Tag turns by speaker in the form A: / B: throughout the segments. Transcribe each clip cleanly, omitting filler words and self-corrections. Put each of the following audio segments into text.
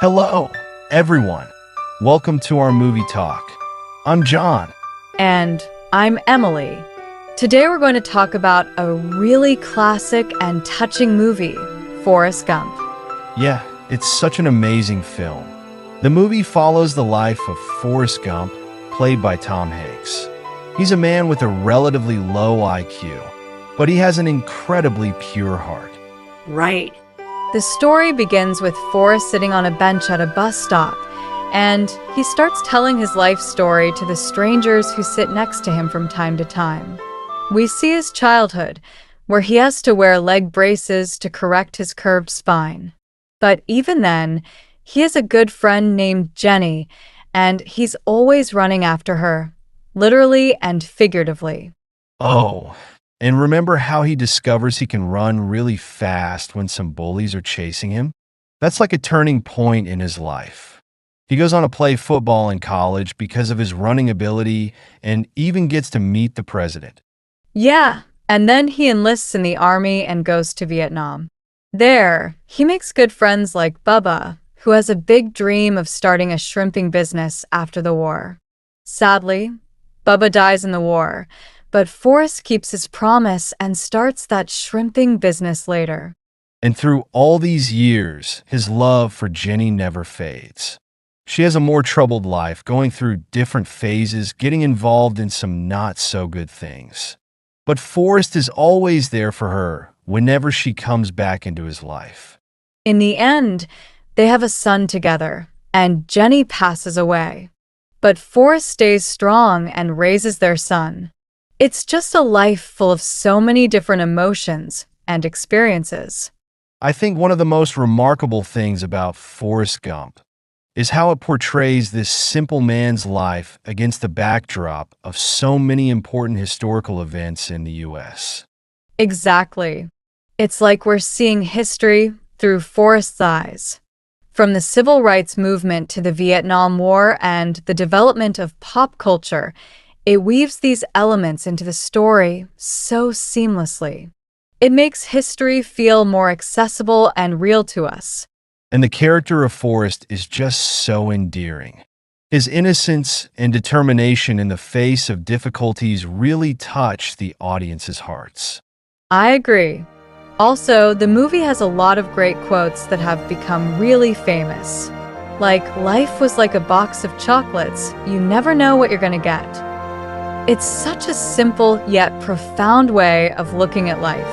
A: Hello, everyone. Welcome to our movie talk. I'm John.
B: And I'm Emily. Today we're going to talk about a really classic and touching movie, Forrest Gump.
A: Yeah, it's such an amazing film. The movie follows the life of Forrest Gump, played by Tom Hanks. He's a man with a relatively low IQ, but he has an incredibly pure heart.
C: Right.
B: The story begins with Forrest sitting on a bench at a bus stop, and he starts telling his life story to the strangers who sit next to him from time to time. We see his childhood, where he has to wear leg braces to correct his curved spine. But even then, he has a good friend named Jenny, and he's always running after her, literally and figuratively.
A: Oh, and remember how he discovers he can run really fast when some bullies are chasing him? That's like a turning point in his life. He goes on to play football in college because of his running ability and even gets to meet the president.
B: Yeah, and then he enlists in the army and goes to Vietnam. There, he makes good friends like Bubba, who has a big dream of starting a shrimping business after the war. Sadly, Bubba dies in the war, but Forrest keeps his promise and starts that shrimping business later.
A: And through all these years, his love for Jenny never fades. She has a more troubled life, going through different phases, getting involved in some not-so-good things. But Forrest is always there for her whenever she comes back into his life.
B: In the end, they have a son together, and Jenny passes away. But Forrest stays strong and raises their son. It's just a life full of so many different emotions and experiences.
A: I think one of the most remarkable things about Forrest Gump is how it portrays this simple man's life against the backdrop of so many important historical events in the U.S.
B: Exactly. It's like we're seeing history through Forrest's eyes. From the civil rights movement to the Vietnam War and the development of pop culture, it weaves these elements into the story so seamlessly. It makes history feel more accessible and real to us.
A: And the character of Forrest is just so endearing. His innocence and determination in the face of difficulties really touch the audience's hearts.
B: I agree. Also, the movie has a lot of great quotes that have become really famous. Like, life was like a box of chocolates. You never know what you're going to get. It's such a simple yet profound way of looking at life.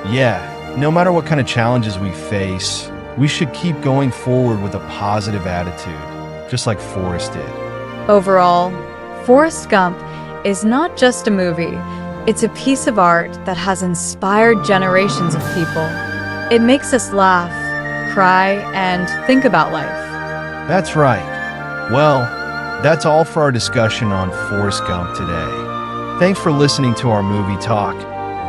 A: Yeah, no matter what kind of challenges we face, we should keep going forward with a positive attitude, just like Forrest did.
B: Overall, Forrest Gump is not just a movie. It's a piece of art that has inspired generations of people. It makes us laugh, cry, and think about life.
A: That's right. Well, that's all for our discussion on Forrest Gump today. Thanks for listening to our movie talk,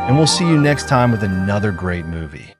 A: and we'll see you next time with another great movie.